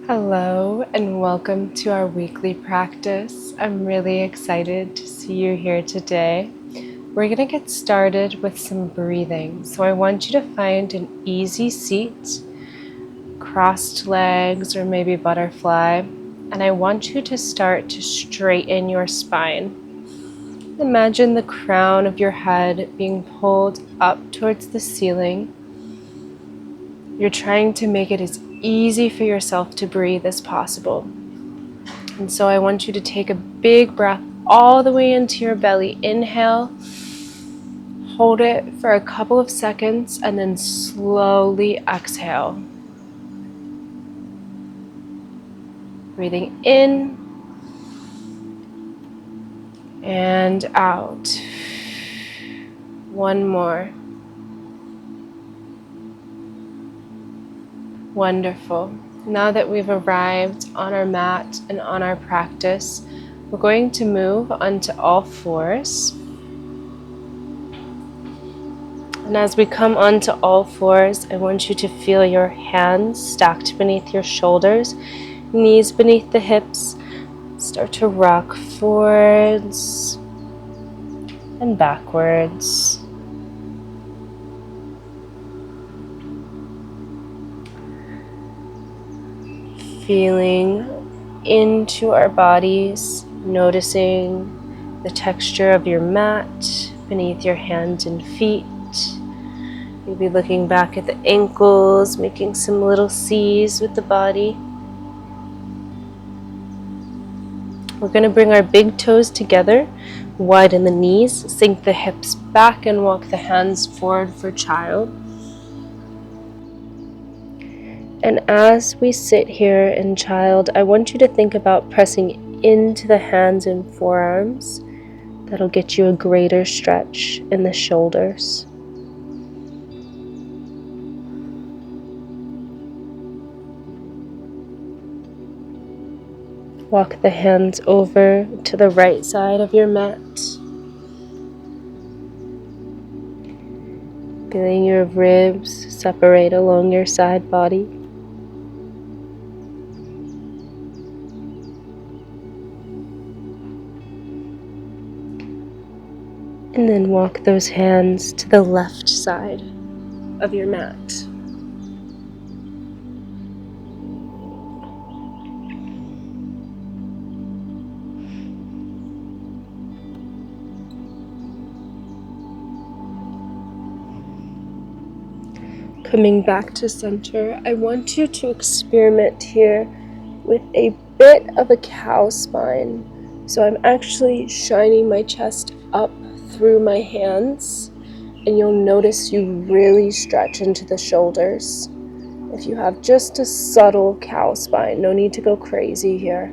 Hello and welcome to our weekly practice. I'm really excited to see you here today. We're going to get started with some breathing. So I want you to find an easy seat, crossed legs or maybe butterfly, and I want you to start to straighten your spine. Imagine the crown of your head being pulled up towards the ceiling. You're trying to make it as easy for yourself to breathe as possible. And so I want you to take a big breath all the way into your belly. Inhale, hold it for a couple of seconds, and then slowly exhale. Breathing in and out. One more. Wonderful. Now that we've arrived on our mat and on our practice, we're going to move onto all fours. And as we come onto all fours, I want you to feel your hands stacked beneath your shoulders, knees beneath the hips. Start to rock forwards and backwards. Feeling into our bodies, noticing the texture of your mat beneath your hands and feet. Maybe looking back at the ankles, making some little C's with the body. We're going to bring our big toes together, widen the knees, sink the hips back and walk the hands forward for child. And as we sit here in child, I want you to think about pressing into the hands and forearms. That'll get you a greater stretch in the shoulders. Walk the hands over to the right side of your mat. Feeling your ribs separate along your side body. And then walk those hands to the left side of your mat. Coming back to center, I want you to experiment here with a bit of a cow spine. So I'm actually shining my chest up through my hands, and you'll notice you really stretch into the shoulders. If you have just a subtle cow spine, no need to go crazy here.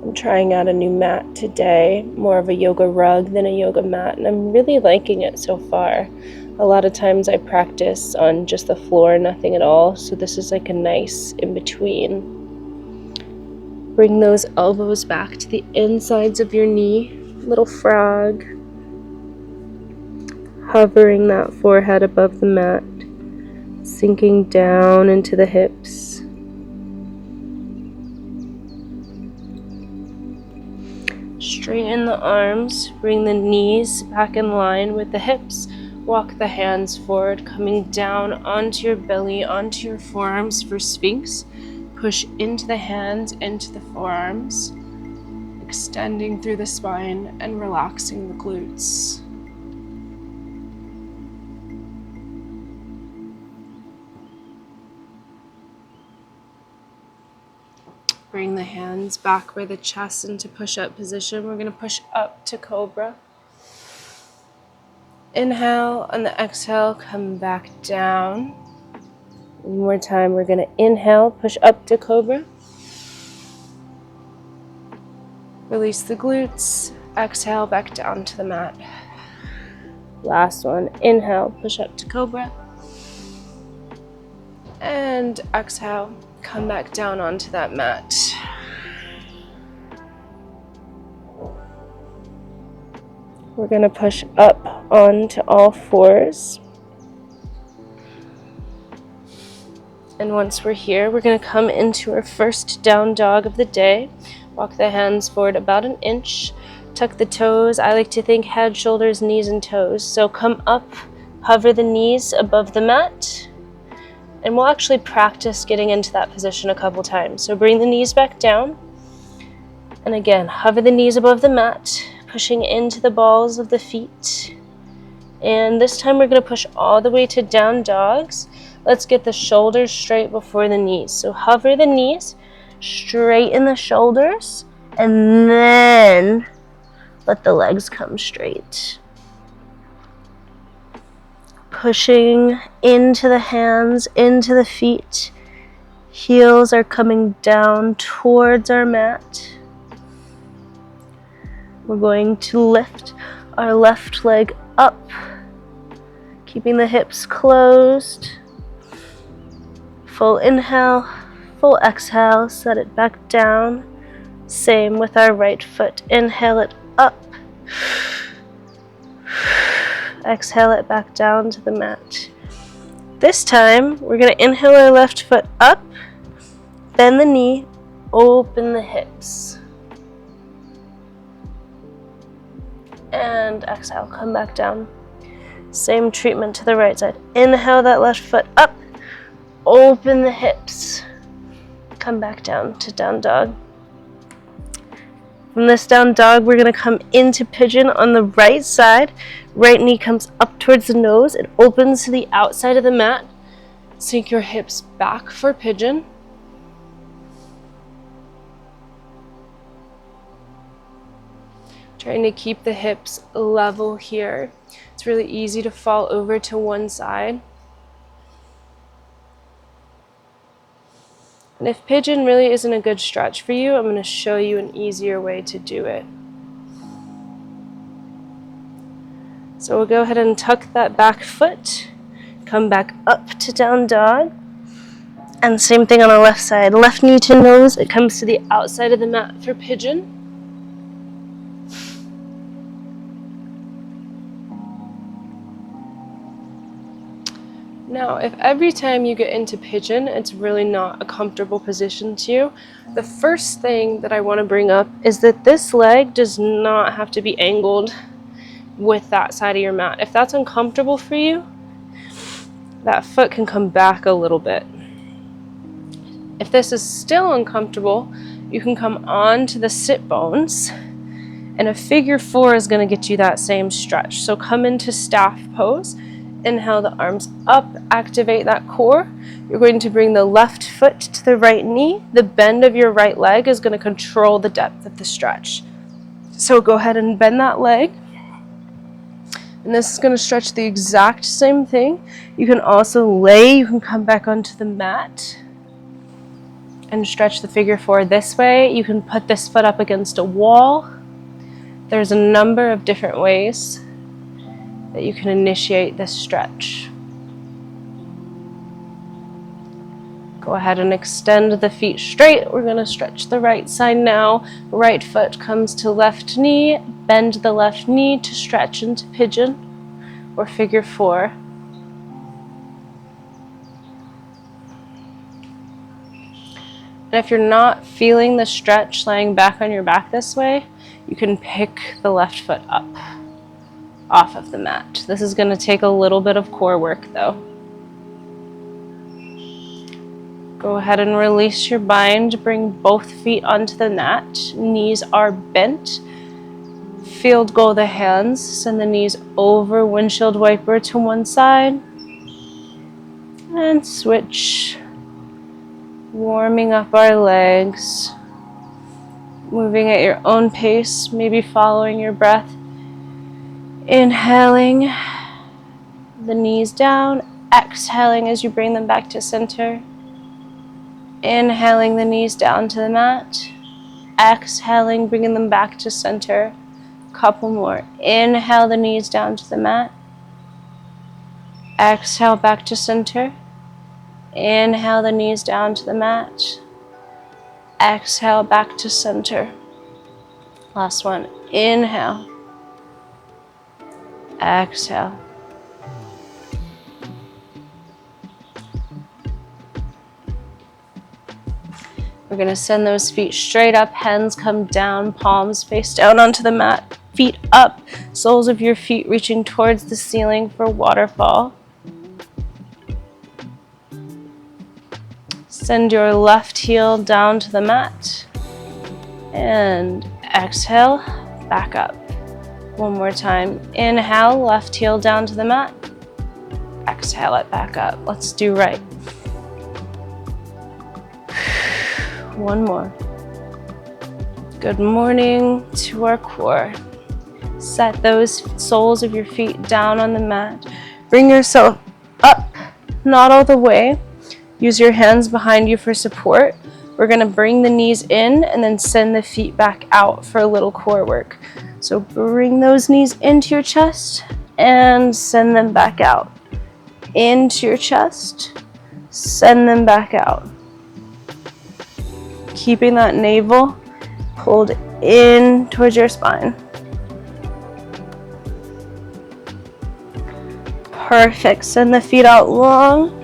I'm trying out a new mat today, more of a yoga rug than a yoga mat, and I'm really liking it so far. A lot of times I practice on just the floor, nothing at all, so this is like a nice in-between. Bring those elbows back to the insides of your knee, little frog. Hovering that forehead above the mat, sinking down into the hips. Straighten the arms, bring the knees back in line with the hips. Walk the hands forward, coming down onto your belly, onto your forearms for Sphinx. Push into the hands, into the forearms, extending through the spine and relaxing the glutes. Bring the hands back by the chest into push-up position. We're going to push up to cobra. Inhale, on the exhale, come back down. One more time, we're going to inhale, push up to cobra. Release the glutes. Exhale, back down to the mat. Last one, inhale, push up to cobra. And exhale, come back down onto that mat. We're going to push up onto all fours. And once we're here, we're going to come into our first down dog of the day. Walk the hands forward about an inch. Tuck the toes. I like to think head, shoulders, knees, and toes. So come up, hover the knees above the mat. And we'll actually practice getting into that position a couple times. So bring the knees back down. And again, hover the knees above the mat, pushing into the balls of the feet. And this time we're going to push all the way to down dogs. Let's get the shoulders straight before the knees. So hover the knees, straighten the shoulders, and then let the legs come straight. Pushing into the hands, into the feet. Heels are coming down towards our mat. We're going to lift our left leg up, keeping the hips closed. Full inhale, full exhale, set it back down. Same with our right foot. Inhale it up. Exhale it back down to the mat. This time, we're going to inhale our left foot up, bend the knee, open the hips. And exhale, come back down. Same treatment to the right side. Inhale that left foot up, open the hips. Come back down to down dog. From this down dog, we're going to come into pigeon on the right side. Right knee comes up towards the nose. It opens to the outside of the mat. Sink your hips back for pigeon. Trying to keep the hips level here. It's really easy to fall over to one side. And if pigeon really isn't a good stretch for you, I'm going to show you an easier way to do it. So we'll go ahead and tuck that back foot, come back up to down dog, and same thing on the left side. Left knee to nose, it comes to the outside of the mat for pigeon. Now, if every time you get into pigeon, it's really not a comfortable position to you, the first thing that I want to bring up is that this leg does not have to be angled with that side of your mat. If that's uncomfortable for you, that foot can come back a little bit. If this is still uncomfortable, you can come on to the sit bones, and a figure 4 is going to get you that same stretch. So come into staff pose. Inhale the arms up, activate that core. You're going to bring the left foot to the right knee. The bend of your right leg is going to control the depth of the stretch. So go ahead and bend that leg. And this is going to stretch the exact same thing. You can also lay, you can come back onto the mat and stretch the figure 4 this way. You can put this foot up against a wall. There's a number of different ways that you can initiate this stretch. Go ahead and extend the feet straight. We're going to stretch the right side now. Right foot comes to left knee. Bend the left knee to stretch into pigeon or figure 4. And if you're not feeling the stretch lying back on your back this way, you can pick the left foot up off of the mat. This is going to take a little bit of core work though. Go ahead and release your bind. Bring both feet onto the mat. Knees are bent. Field goal the hands. Send the knees over windshield wiper to one side. And switch. Warming up our legs. Moving at your own pace, maybe following your breath. Inhaling the knees down, exhaling as you bring them back to center. Inhaling the knees down to the mat, exhaling, bringing them back to center. Couple more. Inhale the knees down to the mat, exhale back to center. Inhale the knees down to the mat, exhale back to center. Last one. Inhale. Exhale. going to send those feet straight up, hands come down, palms face down onto the mat, feet up, soles of your feet reaching towards the ceiling for waterfall. Send your left heel down to the mat and exhale, back up. One more time. Inhale, left heel down to the mat. Exhale it back up. Let's do right. One more. Good morning to our core. Set those soles of your feet down on the mat. Bring yourself up, not all the way. Use your hands behind you for support. We're going to bring the knees in and then send the feet back out for a little core work. So bring those knees into your chest and send them back out. Into your chest, send them back out. Keeping that navel pulled in towards your spine. Perfect. Send the feet out long.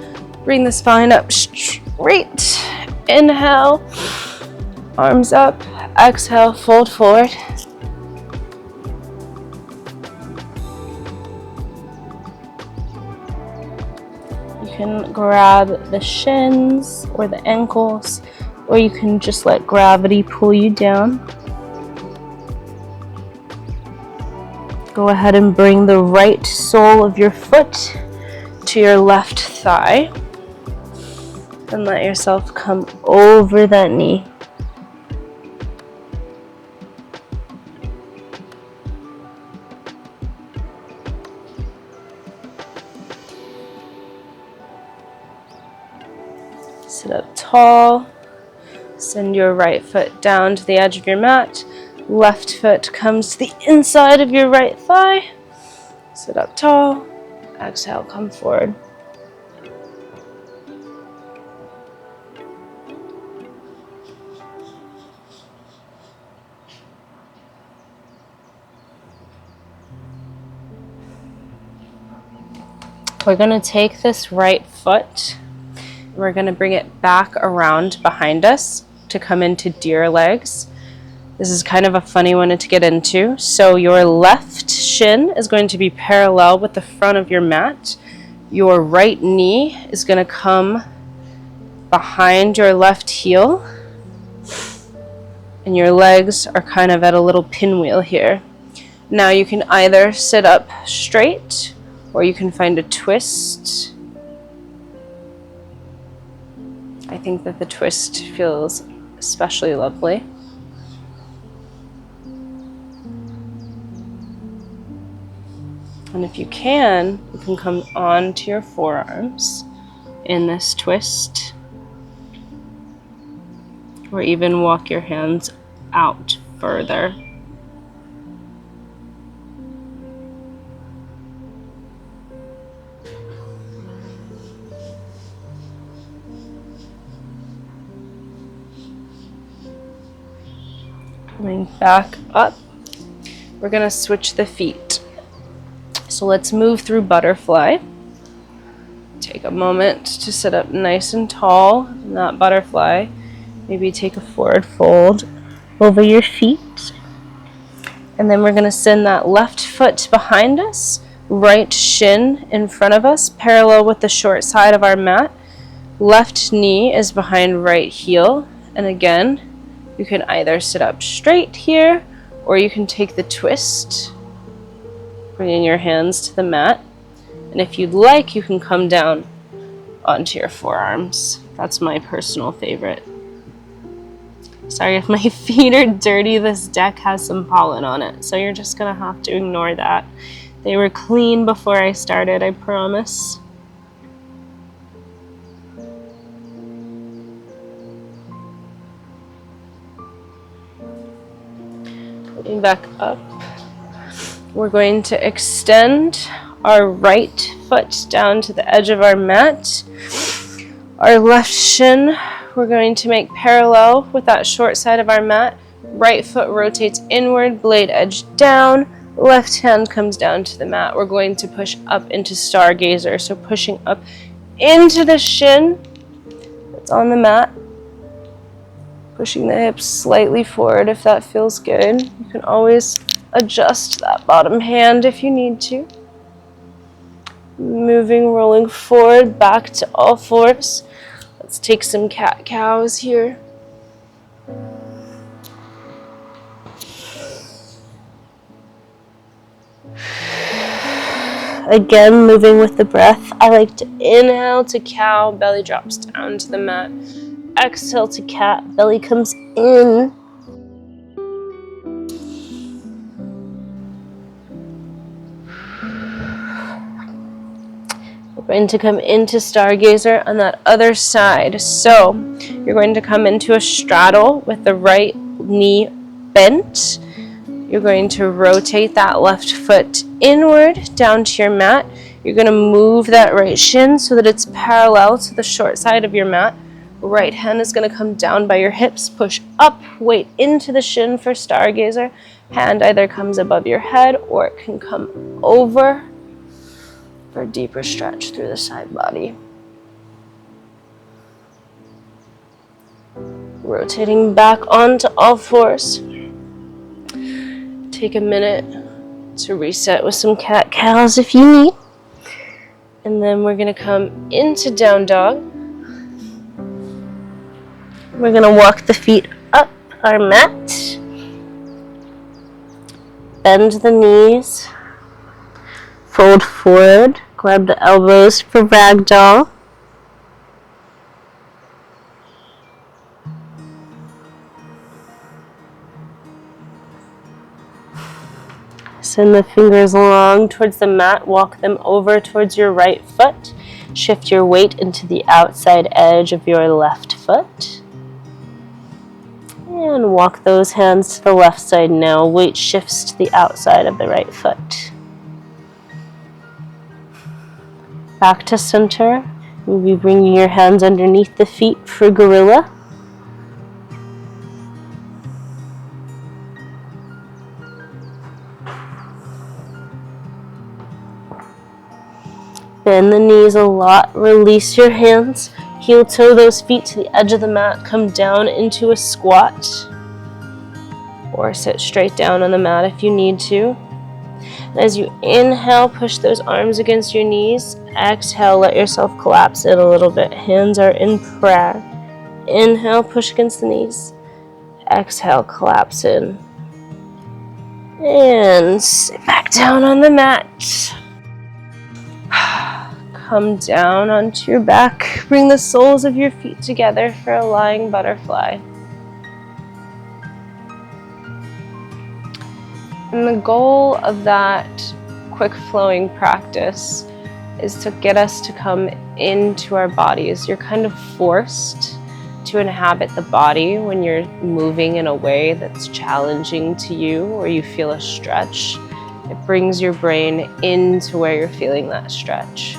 Bring the spine up straight. Inhale, arms up. Exhale, fold forward. You can grab the shins or the ankles, or you can just let gravity pull you down. Go ahead and bring the right sole of your foot to your left thigh. And let yourself come over that knee. Sit up tall. Send your right foot down to the edge of your mat. Left foot comes to the inside of your right thigh. Sit up tall. Exhale, come forward. We're going to take this right foot, we're going to bring it back around behind us to come into deer legs. This is kind of a funny one to get into. So your left shin is going to be parallel with the front of your mat. Your right knee is going to come behind your left heel. And your legs are kind of at a little pinwheel here. Now you can either sit up straight, or you can find a twist. I think that the twist feels especially lovely. And if you can come onto your forearms in this twist, or even walk your hands out further. Coming back up, we're going to switch the feet. So let's move through butterfly. Take a moment to sit up nice and tall in that butterfly. Maybe take a forward fold over your feet. And then we're going to send that left foot behind us, right shin in front of us, parallel with the short side of our mat. Left knee is behind right heel. And again, you can either sit up straight here, or you can take the twist, bringing your hands to the mat. And if you'd like, you can come down onto your forearms. That's my personal favorite. Sorry if my feet are dirty. This deck has some pollen on it, so you're just gonna have to ignore that. They were clean before I started, I promise. Coming back up, we're going to extend our right foot down to the edge of our mat. Our left shin, we're going to make parallel with that short side of our mat. Right foot rotates inward, blade edge down. Left hand comes down to the mat. We're going to push up into stargazer. So pushing up into the shin that's on the mat. Pushing the hips slightly forward if that feels good. You can always adjust that bottom hand if you need to. Moving, rolling forward, back to all fours. Let's take some cat-cows here. Again, moving with the breath. I like to inhale to cow, belly drops down to the mat. Exhale to cat, belly comes in. We're going to come into stargazer on that other side. So you're going to come into a straddle with the right knee bent. You're going to rotate that left foot inward down to your mat. You're going to move that right shin so that it's parallel to the short side of your mat. Right hand is going to come down by your hips. Push up, weight into the shin for stargazer. Hand either comes above your head or it can come over for a deeper stretch through the side body. Rotating back onto all fours. Take a minute to reset with some cat-cows if you need. And then we're going to come into down dog. We're going to walk the feet up our mat. Bend the knees. Fold forward. Grab the elbows for ragdoll. Send the fingers long towards the mat. Walk them over towards your right foot. Shift your weight into the outside edge of your left foot. And walk those hands to the left side now. Weight shifts to the outside of the right foot. Back to center. You'll be bringing your hands underneath the feet for gorilla. Bend the knees a lot. Release your hands. Heel toe those feet to the edge of the mat. Come down into a squat. Or sit straight down on the mat if you need to. As you inhale, push those arms against your knees. Exhale, let yourself collapse in a little bit. Hands are in prayer. Inhale, push against the knees. Exhale, collapse in. And sit back down on the mat. Come down onto your back. Bring the soles of your feet together for a lying butterfly. And the goal of that quick flowing practice is to get us to come into our bodies. You're kind of forced to inhabit the body when you're moving in a way that's challenging to you or you feel a stretch. It brings your brain into where you're feeling that stretch.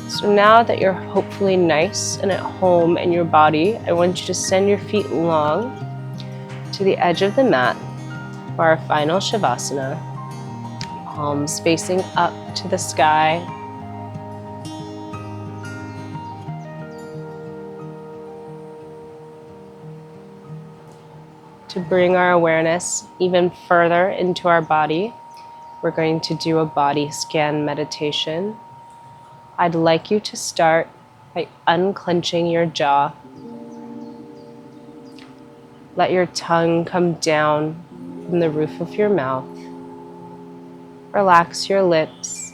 So now that you're hopefully nice and at home in your body, I want you to send your feet long to the edge of the mat for our final Shavasana. Palms facing up to the sky. To bring our awareness even further into our body, we're going to do a body scan meditation. I'd like you to start by unclenching your jaw. Let your tongue come down from the roof of your mouth. Relax your lips,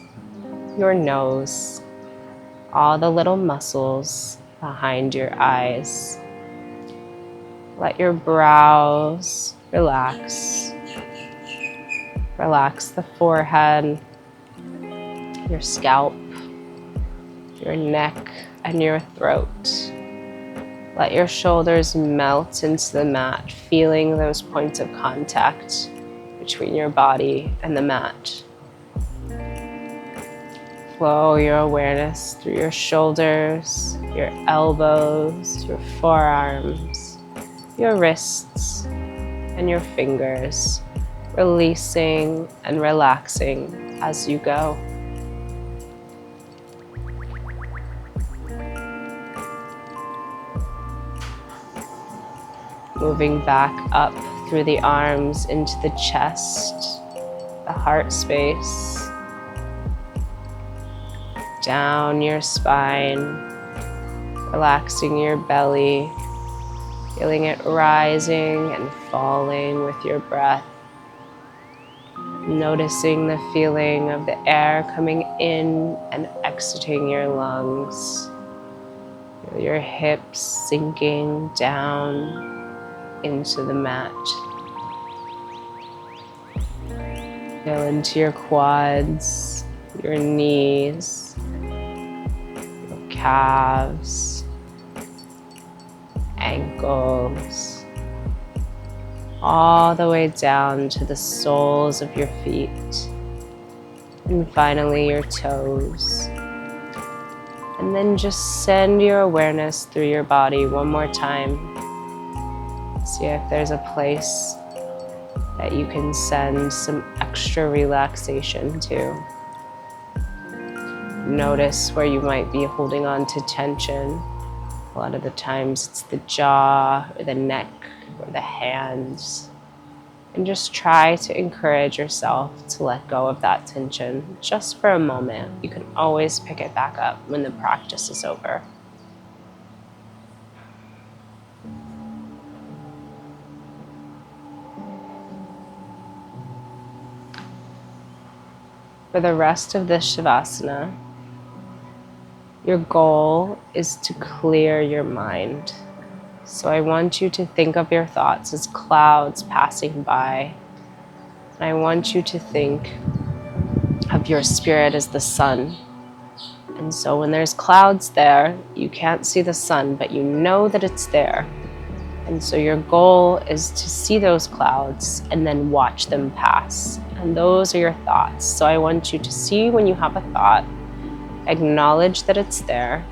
your nose, all the little muscles behind your eyes. Let your brows relax. Relax the forehead, your scalp, your neck, and your throat. Let your shoulders melt into the mat, feeling those points of contact between your body and the mat. Flow your awareness through your shoulders, your elbows, your forearms, your wrists, and your fingers, releasing and relaxing as you go. moving back up through the arms into the chest, the heart space, down your spine, relaxing your belly, feeling it rising and falling with your breath. Noticing the feeling of the air coming in and exiting your lungs. Feel your hips sinking down into the mat. Feel into your quads, your knees, your calves, ankles, all the way down to the soles of your feet, and finally your toes. And then just send your awareness through your body one more time. See if there's a place that you can send some extra relaxation to. Notice where you might be holding on to tension. A lot of the times it's the jaw or the neck or the hands. And just try to encourage yourself to let go of that tension just for a moment. You can always pick it back up when the practice is over. For the rest of this Shavasana, your goal is to clear your mind. So I want you to think of your thoughts as clouds passing by. And I want you to think of your spirit as the sun. And so when there's clouds there, you can't see the sun, but you know that it's there. And so your goal is to see those clouds and then watch them pass. And those are your thoughts. So I want you to see when you have a thought, acknowledge that it's there,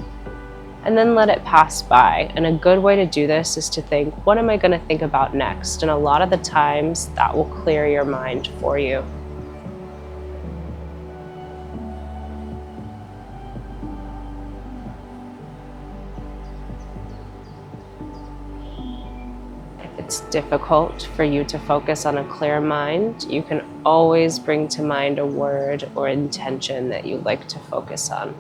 and then let it pass by. And a good way to do this is to think, what am I going to think about next? And a lot of the times that will clear your mind for you. If it's difficult for you to focus on a clear mind, you can always bring to mind a word or intention that you'd like to focus on.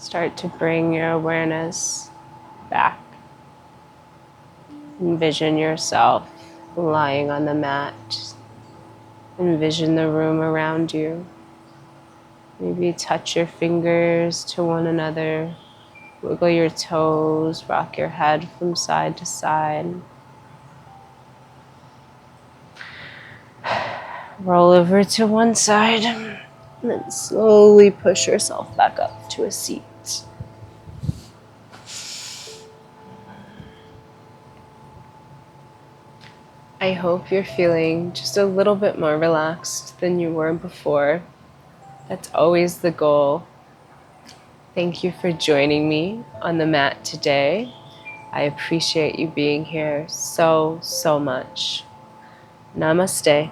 Start to bring your awareness back. Envision yourself lying on the mat. Envision the room around you. Maybe touch your fingers to one another. Wiggle your toes, rock your head from side to side. Roll over to one side, and then slowly push yourself back up to a seat. I hope you're feeling just a little bit more relaxed than you were before. That's always the goal. Thank you for joining me on the mat today. I appreciate you being here so, so much. Namaste.